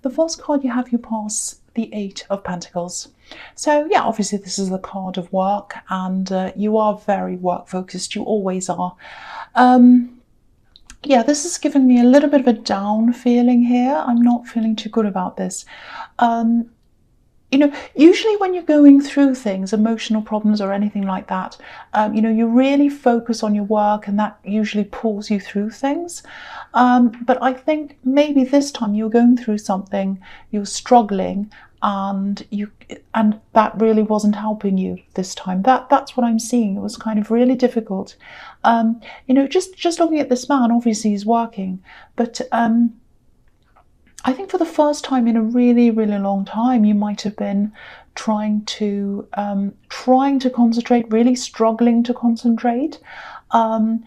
the first card you have, you pass the Eight of Pentacles. So yeah, obviously this is the card of work, and you are very work focused. You always are. Yeah, this is giving me a little bit of a down feeling here. I'm not feeling too good about this. You know, usually when you're going through things, emotional problems or anything like that, you know, you really focus on your work, and that usually pulls you through things. But I think maybe this time you're going through something, you're struggling, and that really wasn't helping you this time. That's what I'm seeing. It was kind of really difficult. You know, just looking at this man, obviously he's working, but I think for the first time in a really, really long time, you might have been trying to concentrate, really struggling to concentrate. And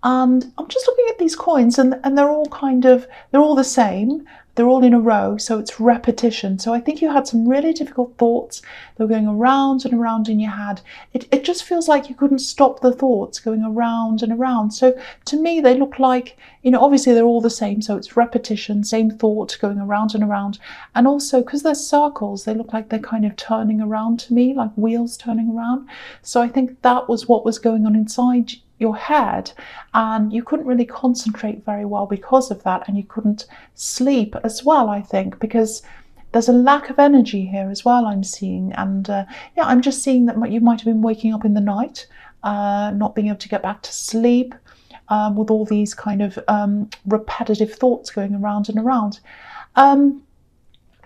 I'm just looking at these coins, and they're all they're all the same. They're all in a row, so it's repetition. So I think you had some really difficult thoughts that were going around and around in your head. It just feels like you couldn't stop the thoughts going around and around. So to me, they look like, you know, obviously they're all the same, so it's repetition, same thought going around and around. And also, because they're circles, they look like they're kind of turning around to me, like wheels turning around. So I think that was what was going on inside your head, and you couldn't really concentrate very well because of that, and you couldn't sleep as well, I think, because there's a lack of energy here as well, I'm seeing. And yeah, I'm just seeing that you might have been waking up in the night, not being able to get back to sleep, with all these kind of repetitive thoughts going around and around.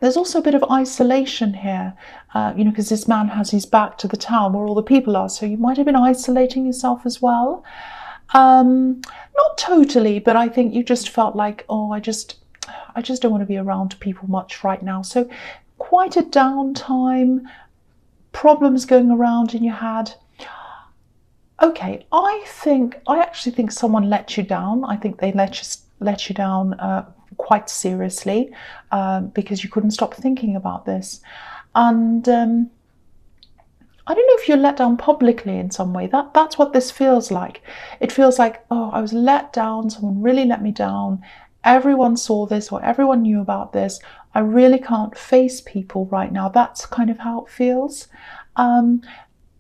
There's also a bit of isolation here, you know, because this man has his back to the town where all the people are. So you might have been isolating yourself as well. Not totally, but I think you just felt like, oh, I just don't want to be around people much right now. So quite a downtime, problems going around in your head. Okay, I actually think someone let you down. I think they let you down quite seriously, because you couldn't stop thinking about this. And I don't know if you're let down publicly in some way. That's what this feels like. It feels like, oh, I was let down, someone really let me down. Everyone saw this, or everyone knew about this. I really can't face people right now. That's kind of how it feels.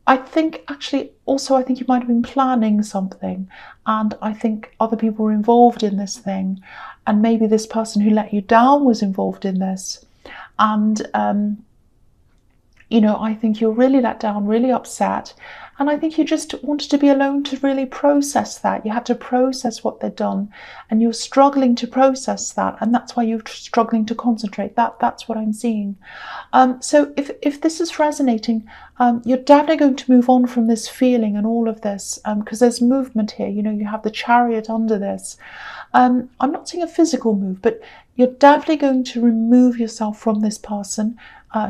I think actually also, I think you might have been planning something, and I think other people were involved in this thing, and maybe this person who let you down was involved in this. And you know, I think you're really let down, really upset, and I think you just wanted to be alone to really process that. You had to process what they'd done, and you're struggling to process that, and that's why you're struggling to concentrate. That's what I'm seeing. So if this is resonating, you're definitely going to move on from this feeling and all of this, because there's movement here. You know, you have the Chariot under this. I'm not seeing a physical move, but you're definitely going to remove yourself from this person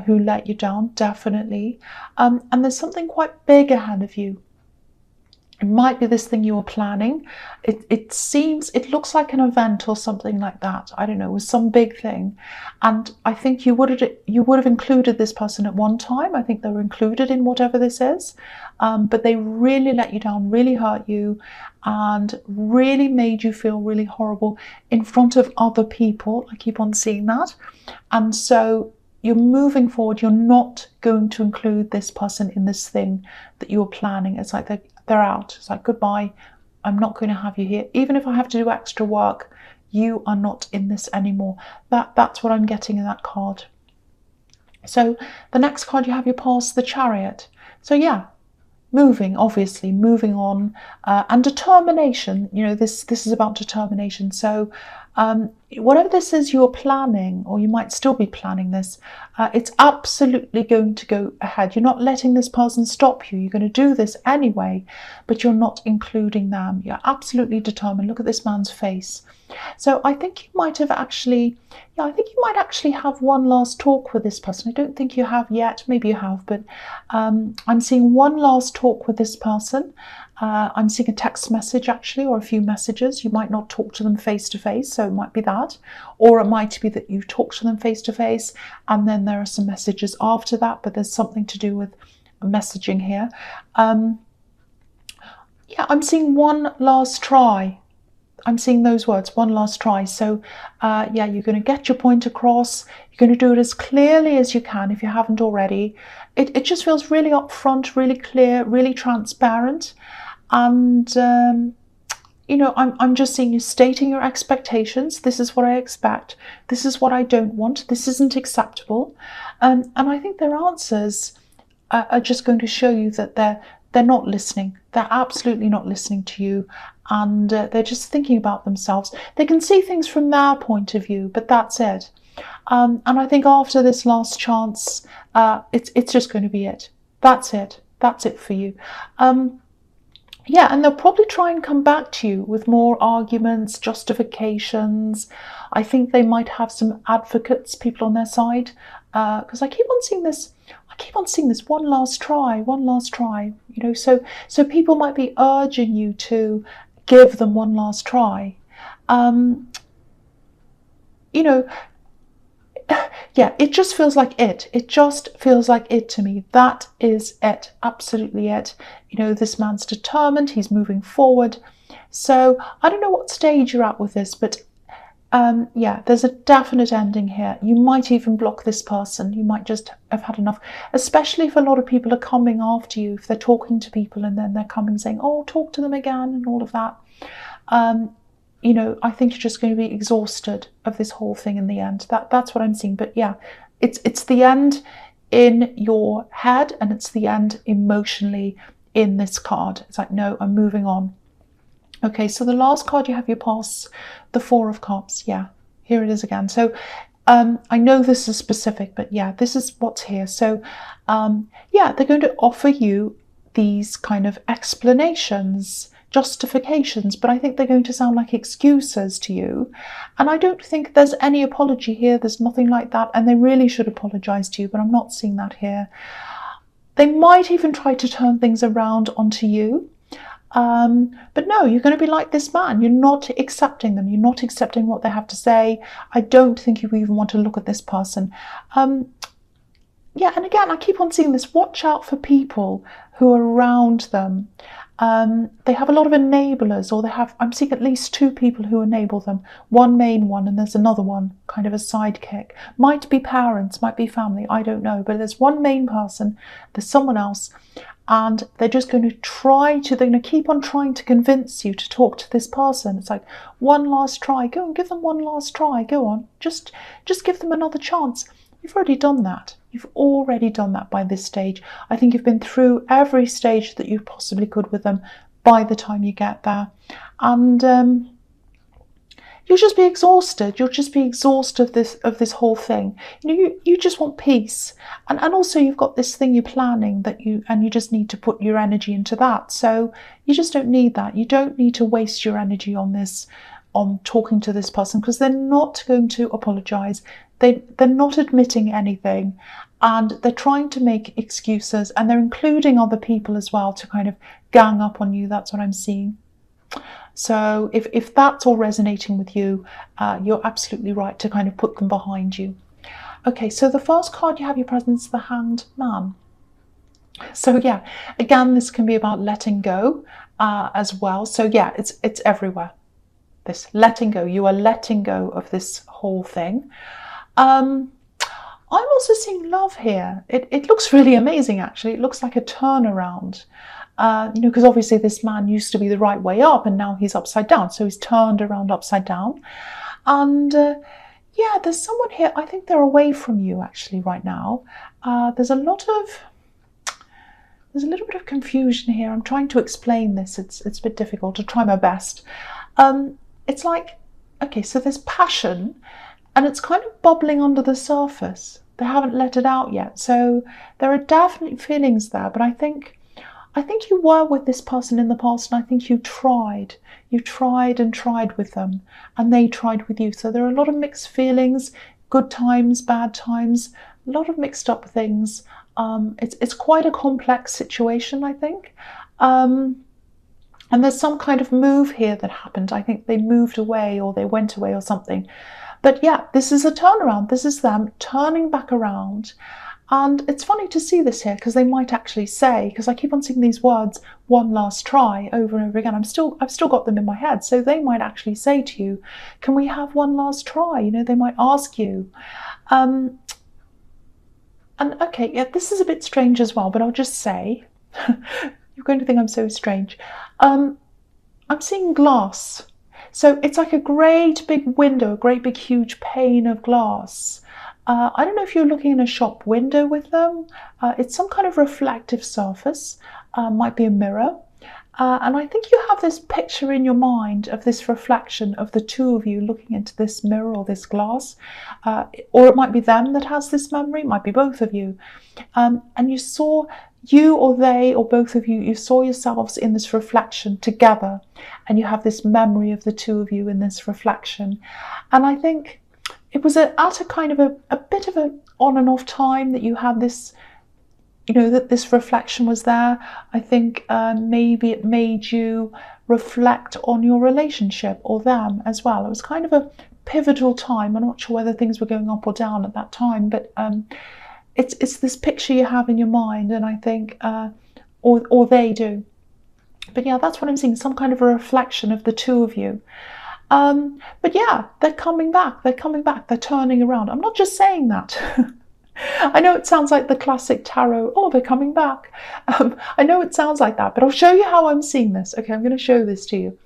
who let you down, definitely. And there's something quite big ahead of you. It might be this thing you were planning. It looks like an event or something like that. I don't know, it was some big thing. And I think you would have included this person at one time. I think they were included in whatever this is. But they really let you down, really hurt you, and really made you feel really horrible in front of other people. I keep on seeing that. And so you're moving forward. You're not going to include this person in this thing that you're planning. It's like they're out. It's like, goodbye. I'm not going to have you here. Even if I have to do extra work, you are not in this anymore. That's what I'm getting in that card. So the next card you have, you pass the Chariot. So yeah, moving on, and determination. You know, this is about determination. So whatever this is you're planning, or you might still be planning this, it's absolutely going to go ahead. You're not letting this person stop you. You're going to do this anyway, but you're not including them. You're absolutely determined. Look at this man's face. So I think you might actually have one last talk with this person. I don't think you have yet. Maybe you have, but I'm seeing one last talk with this person. I'm seeing a text message actually, or a few messages. You might not talk to them face to face, so it might be that. Or it might be that you talk to them face to face, and then there are some messages after that, but there's something to do with messaging here. Yeah, I'm seeing one last try. I'm seeing those words, one last try. So yeah, you're going to get your point across. You're going to do it as clearly as you can if you haven't already. It just feels really upfront, really clear, really transparent. And, you know, I'm just seeing you stating your expectations. This is what I expect. This is what I don't want. This isn't acceptable. And I think their answers are just going to show you that they're not listening. They're absolutely not listening to you. And they're just thinking about themselves. They can see things from their point of view, but that's it. And I think after this last chance, it's just going to be it. That's it. That's it for you. Yeah, and they'll probably try and come back to you with more arguments, justifications. I think they might have some advocates, people on their side, because I keep on seeing this. I keep on seeing this one last try, one last try. You know, so people might be urging you to give them one last try. You know, yeah, it just feels like it. It just feels like it to me. That is it. Absolutely it. You know, this man's determined. He's moving forward. So I don't know what stage you're at with this, but yeah, there's a definite ending here. You might even block this person. You might just have had enough, especially if a lot of people are coming after you, if they're talking to people and then they're coming saying, oh, talk to them again and all of that. You know, I think you're just going to be exhausted of this whole thing in the end. That's what I'm seeing. But yeah, it's the end in your head and it's the end emotionally in this card. It's like, no, I'm moving on. Okay, so the last card you have your pass, the Four of Cups. Yeah, here it is again. So I know this is specific, but yeah, this is what's here. So yeah, they're going to offer you these kind of explanations, justifications, but I think they're going to sound like excuses to you. And I don't think there's any apology here. There's nothing like that. And they really should apologize to you, but I'm not seeing that here. They might even try to turn things around onto you. But no, you're going to be like this man. You're not accepting them. You're not accepting what they have to say. I don't think you even want to look at this person. Yeah, and again, I keep on seeing this. Watch out for people who are around them. They have a lot of enablers, or I'm seeing at least two people who enable them. One main one, and there's another one, kind of a sidekick. Might be parents, might be family, I don't know. But there's one main person, there's someone else, and they're just going to they're going to keep on trying to convince you to talk to this person. It's like, one last try, go and give them one last try, go on. Just give them another chance. You've already done that. You've already done that by this stage. I think you've been through every stage that you possibly could with them by the time you get there. And you'll just be exhausted. You'll just be exhausted of this whole thing. You know, you just want peace. And also you've got this thing you're planning and you just need to put your energy into that. So you just don't need that. You don't need to waste your energy on this, on talking to this person, because they're not going to apologize. They're not admitting anything, and they're trying to make excuses, and they're including other people as well to kind of gang up on you. That's what I'm seeing. So if that's all resonating with you, you're absolutely right to kind of put them behind you. Okay, so the first card you have your presence, the Hanged Man. So yeah, again, this can be about letting go as well. So yeah, it's everywhere. This letting go. You are letting go of this whole thing. I'm also seeing love here. It looks really amazing, actually. It looks like a turnaround. You know, because obviously this man used to be the right way up and now he's upside down. So he's turned around upside down. And yeah, there's someone here. I think they're away from you actually right now. There's a little bit of confusion here. I'm trying to explain this. It's a bit difficult. I'll try my best. It's like, okay, so there's passion and it's kind of bubbling under the surface. They haven't let it out yet. So there are definitely feelings there, but I think you were with this person in the past, and I think you tried and tried with them, and they tried with you. So there are a lot of mixed feelings, good times, bad times, a lot of mixed up things. It's quite a complex situation, I think. And there's some kind of move here that happened. I think they moved away or they went away or something. But yeah, this is a turnaround. This is them turning back around. And it's funny to see this here because they might actually say, because I keep on seeing these words, one last try, over and over again. I've still got them in my head. So they might actually say to you, can we have one last try? You know, they might ask you. And okay, yeah, this is a bit strange as well, but I'll just say, you're going to think I'm so strange. I'm seeing glass. So it's like a great big window, a great big huge pane of glass. I don't know if you're looking in a shop window with them. It's some kind of reflective surface, might be a mirror. And I think you have this picture in your mind of this reflection of the two of you looking into this mirror or this glass. Or it might be them that has this memory, it might be both of you. And you saw, you or they or both of you, you saw yourselves in this reflection together. And you have this memory of the two of you in this reflection. And I think it was at a kind of a bit of an on and off time that you had this, you know, that this reflection was there. I think maybe it made you reflect on your relationship or them as well. It was kind of a pivotal time. I'm not sure whether things were going up or down at that time, but it's this picture you have in your mind, and I think, or they do. But yeah, that's what I'm seeing, some kind of a reflection of the two of you. But yeah, they're coming back, they're turning around. I'm not just saying that. I know it sounds like the classic tarot, oh, they're coming back. I know it sounds like that, but I'll show you how I'm seeing this. Okay, I'm going to show this to you.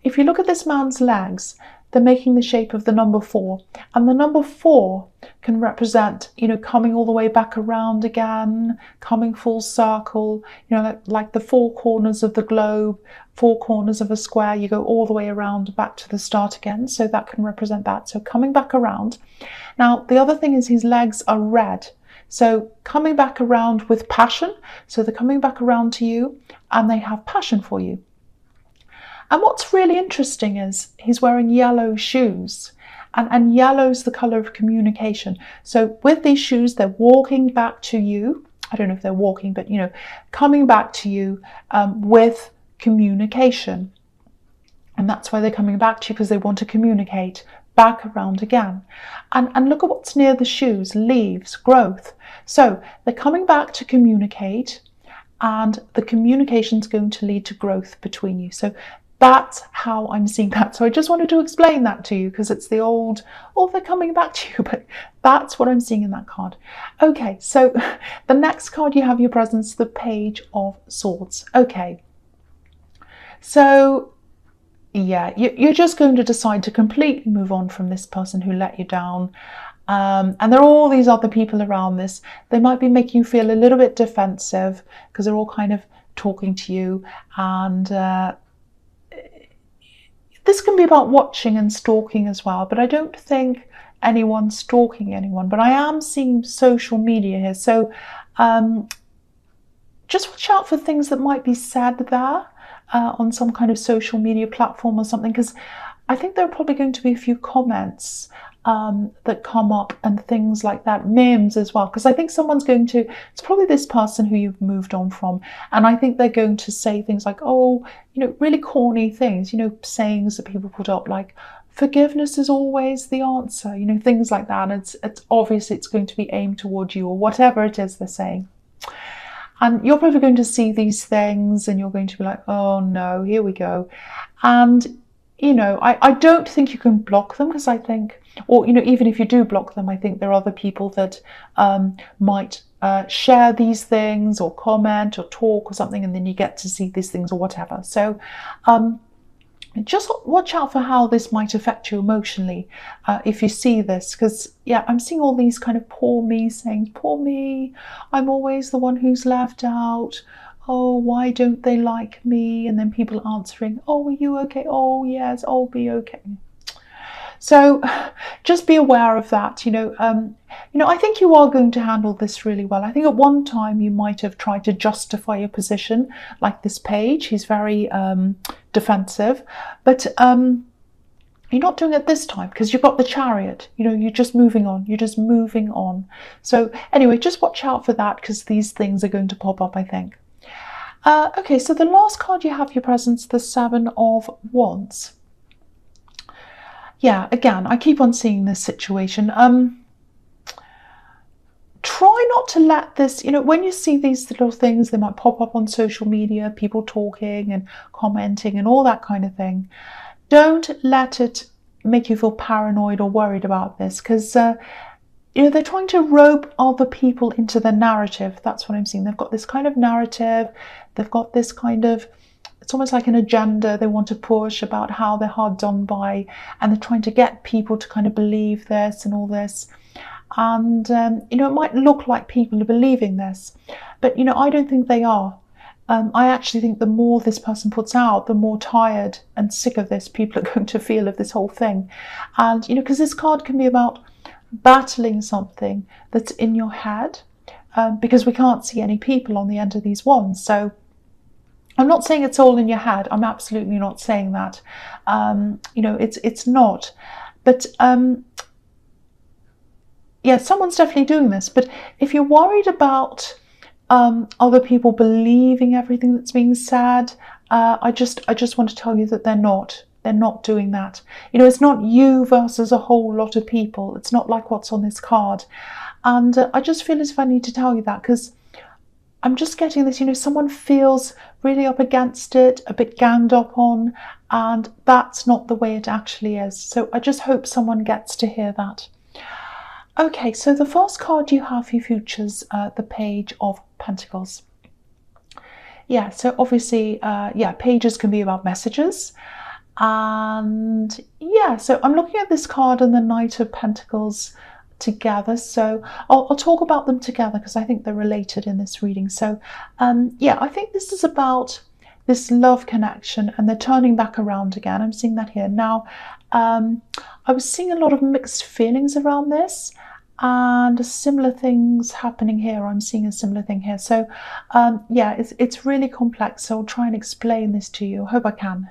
If you look at this man's legs, they're making the shape of the number 4. And the number 4 can represent, you know, coming all the way back around again, coming full circle, you know, like the 4 corners of the globe, 4 corners of a square, you go all the way around back to the start again. So that can represent that. So coming back around. Now, the other thing is his legs are red. So coming back around with passion. So they're coming back around to you and they have passion for you. And what's really interesting is he's wearing yellow shoes, and yellow's the color of communication. So with these shoes, they're walking back to you. I don't know if they're walking, but, you know, coming back to you with communication. And that's why they're coming back to you, because they want to communicate back around again. And look at what's near the shoes, leaves, growth. So they're coming back to communicate, and the communication is going to lead to growth between you. So that's how I'm seeing that. So I just wanted to explain that to you, because it's the old, oh, they're coming back to you, but that's what I'm seeing in that card. Okay, so the next card you have your presence, the Page of Swords. Okay, so yeah, you're just going to decide to completely move on from this person who let you down. And there are all these other people around this. They might be making you feel a little bit defensive because they're all kind of talking to you, and this can be about watching and stalking as well, but I don't think anyone's stalking anyone. But I am seeing social media here, so just watch out for things that might be said there on some kind of social media platform or something, because I think there are probably going to be a few comments that come up and things like that, memes as well, because I think someone's going to, it's probably this person who you've moved on from, and I think they're going to say things like, oh, you know, really corny things, you know, sayings that people put up like, forgiveness is always the answer, you know, things like that. And it's obviously it's going to be aimed towards you, or whatever it is they're saying. And you're probably going to see these things and you're going to be like, oh no, here we go. And, you know, I don't think you can block them, because I think, or, you know, even if you do block them, I think there are other people that might share these things or comment or talk or something, and then you get to see these things or whatever. So just watch out for how this might affect you emotionally if you see this, because yeah, I'm seeing all these kind of poor me saying, poor me, I'm always the one who's left out. Oh, why don't they like me? And then people answering, oh, are you okay? Oh, yes, I'll be okay. So just be aware of that. You know, I think you are going to handle this really well. I think at one time you might have tried to justify your position, like this page. He's very defensive, but you're not doing it this time, because you've got the Chariot. You know, you're just moving on. You're just moving on. So anyway, just watch out for that, because these things are going to pop up, I think. Okay, so the last card you have your presence, the Seven of Wands. Yeah, again, I keep on seeing this situation. try not to let this, when you see these little things, they might pop up on social media, people talking and commenting and all that kind of thing. Don't let it make you feel paranoid or worried about this, because they're trying to rope other people into the narrative. That's what I'm seeing. They've got this kind of narrative. They've got this kind of, it's almost like an agenda they want to push about how they're hard done by, and they're trying to get people to kind of believe this and all this. And, it might look like people are believing this, but, I don't think they are. I actually think the more this person puts out, the more tired and sick of this people are going to feel of this whole thing. And, because this card can be about battling something that's in your head, because we can't see any people on the end of these wands. So I'm not saying it's all in your head. I'm absolutely not saying that. It's not. But yeah, someone's definitely doing this. But if you're worried about other people believing everything that's being said, I just want to tell you that they're not. They're not doing that. It's not you versus a whole lot of people. It's not like what's on this card. And I just feel as if I need to tell you that, because I'm just getting this, someone feels really up against it, a bit ganged up on, and that's not the way it actually is. So I just hope someone gets to hear that. Okay, so the first card you have for your futures, the Page of Pentacles. Yeah, so obviously, pages can be about messages. And yeah, so I'm looking at this card and the Knight of Pentacles together. So I'll talk about them together because I think they're related in this reading. So I think this is about this love connection, and they're turning back around again. I'm seeing that here. Now, I was seeing a lot of mixed feelings around this, and similar things happening here. I'm seeing a similar thing here. So it's really complex. So I'll try and explain this to you. I hope I can.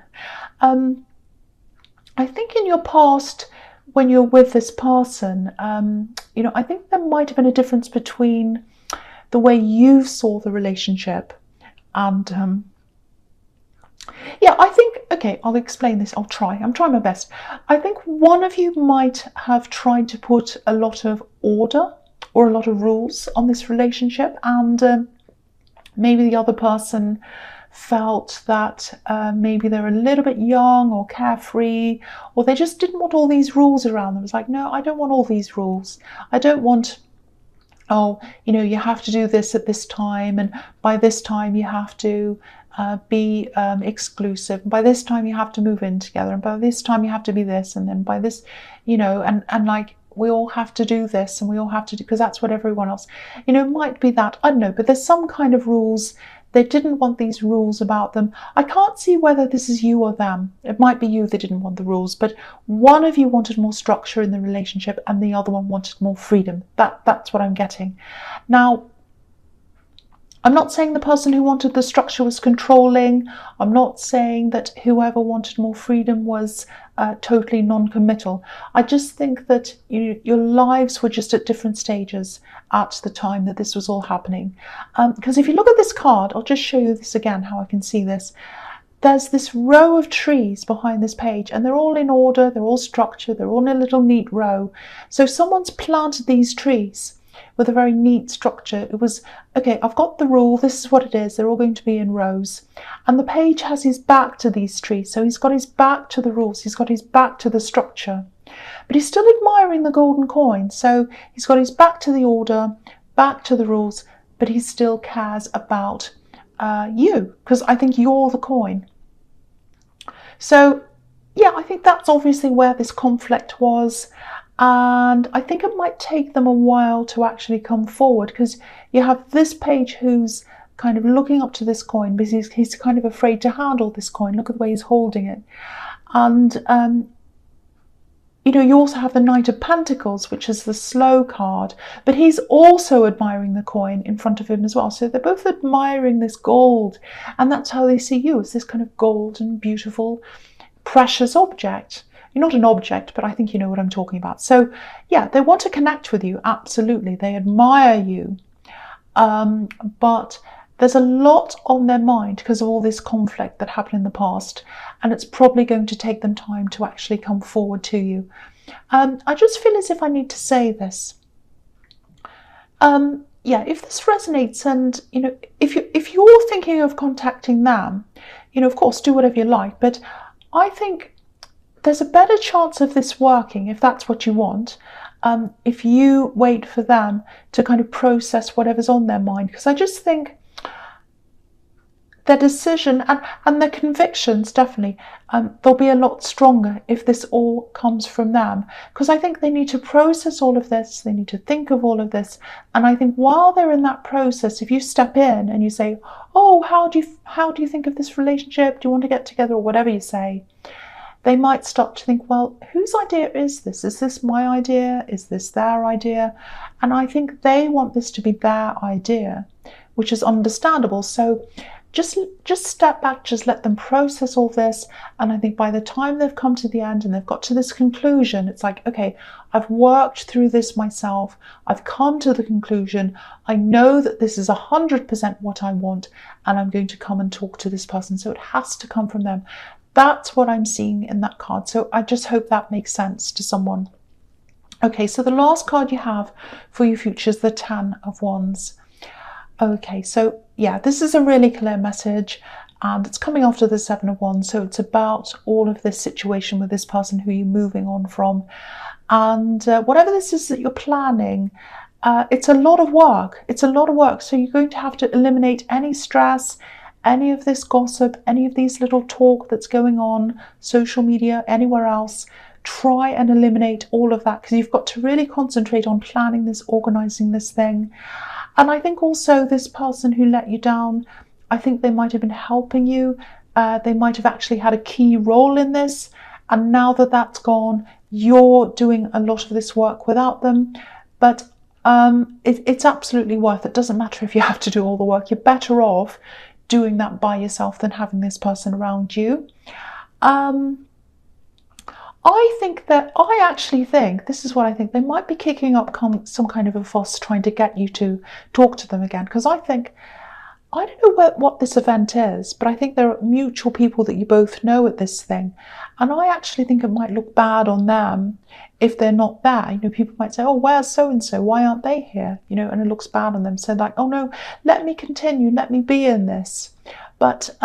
I think in your past, when you're with this person, I think there might have been a difference between the way you saw the relationship and I think, okay, I'll explain this. I'm trying my best. I think one of you might have tried to put a lot of order or a lot of rules on this relationship, and maybe the other person felt that maybe they're a little bit young or carefree, or they just didn't want all these rules around them. It's like, no, I don't want all these rules. I don't want, you have to do this at this time, and by this time you have to be exclusive. By this time you have to move in together, and by this time you have to be this, and then by this, and like we all have to do this, and we all have to do, because that's what everyone else, might be that, I don't know, but there's some kind of rules. They didn't want these rules about them. I can't see whether this is you or them. It might be you that didn't want the rules, but one of you wanted more structure in the relationship and the other one wanted more freedom. That's what I'm getting. Now, I'm not saying the person who wanted the structure was controlling. I'm not saying that whoever wanted more freedom was totally non-committal. I just think that your lives were just at different stages at the time that this was all happening. Because if you look at this card, I'll just show you this again, how I can see this. There's this row of trees behind this page, and they're all in order, they're all structured, they're all in a little neat row. So someone's planted these trees with a very neat structure. It was, okay, I've got the rule, this is what it is, they're all going to be in rows. And the page has his back to these trees, so he's got his back to the rules, he's got his back to the structure. But he's still admiring the golden coin, so he's got his back to the order, back to the rules, but he still cares about you, because I think you're the coin. So, yeah, I think that's obviously where this conflict was. And I think it might take them a while to actually come forward, because you have this page who's kind of looking up to this coin, because he's kind of afraid to handle this coin. Look at the way he's holding it. And, you also have the Knight of Pentacles, which is the slow card, but he's also admiring the coin in front of him as well. So they're both admiring this gold, and that's how they see you, as this kind of golden, beautiful, precious object. You're not an object, but I think you know what I'm talking about. So yeah, they want to connect with you, absolutely. They admire you, but there's a lot on their mind because of all this conflict that happened in the past, and it's probably going to take them time to actually come forward to you. I just feel as if I need to say this. Yeah, if this resonates, and if you're thinking of contacting them, of course, do whatever you like. But I think there's a better chance of this working if that's what you want. If you wait for them to kind of process whatever's on their mind, because I just think their decision and their convictions, definitely, they'll be a lot stronger if this all comes from them, because I think they need to process all of this, they need to think of all of this. And I think while they're in that process, if you step in and you say, oh, how do you think of this relationship, do you want to get together, or whatever you say, they might start to think, well, whose idea is this? Is this my idea? Is this their idea? And I think they want this to be their idea, which is understandable. So just step back, just let them process all this. And I think by the time they've come to the end and they've got to this conclusion, it's like, okay, I've worked through this myself. I've come to the conclusion. I know that this is 100% what I want, and I'm going to come and talk to this person. So it has to come from them. That's what I'm seeing in that card. So I just hope that makes sense to someone. Okay, so the last card you have for your future is the Ten of Wands. Okay, so yeah, this is a really clear message, and it's coming after the Seven of Wands. So it's about all of this situation with this person who you're moving on from. And whatever this is that you're planning, it's a lot of work. It's a lot of work. So you're going to have to eliminate any stress, any of this gossip, any of these little talk that's going on, social media, anywhere else. Try and eliminate all of that, because you've got to really concentrate on planning this, organizing this thing. And I think also this person who let you down, I think they might have been helping you. They might have actually had a key role in this. And now that that's gone, you're doing a lot of this work without them. But it's absolutely worth it. It doesn't matter if you have to do all the work. You're better off doing that by yourself than having this person around you. I actually think, this is what I think, they might be kicking up some kind of a fuss trying to get you to talk to them again. Because I don't know what this event is, but I think there are mutual people that you both know at this thing. And I actually think it might look bad on them if they're not there. People might say, oh, where's so-and-so? Why aren't they here? And it looks bad on them. So like, oh no, let me continue, let me be in this. But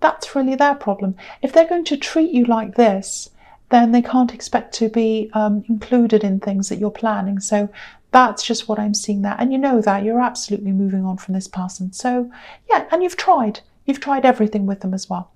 that's really their problem. If they're going to treat you like this, then they can't expect to be included in things that you're planning. So that's just what I'm seeing there. And you know that you're absolutely moving on from this person. So yeah, and you've tried everything with them as well.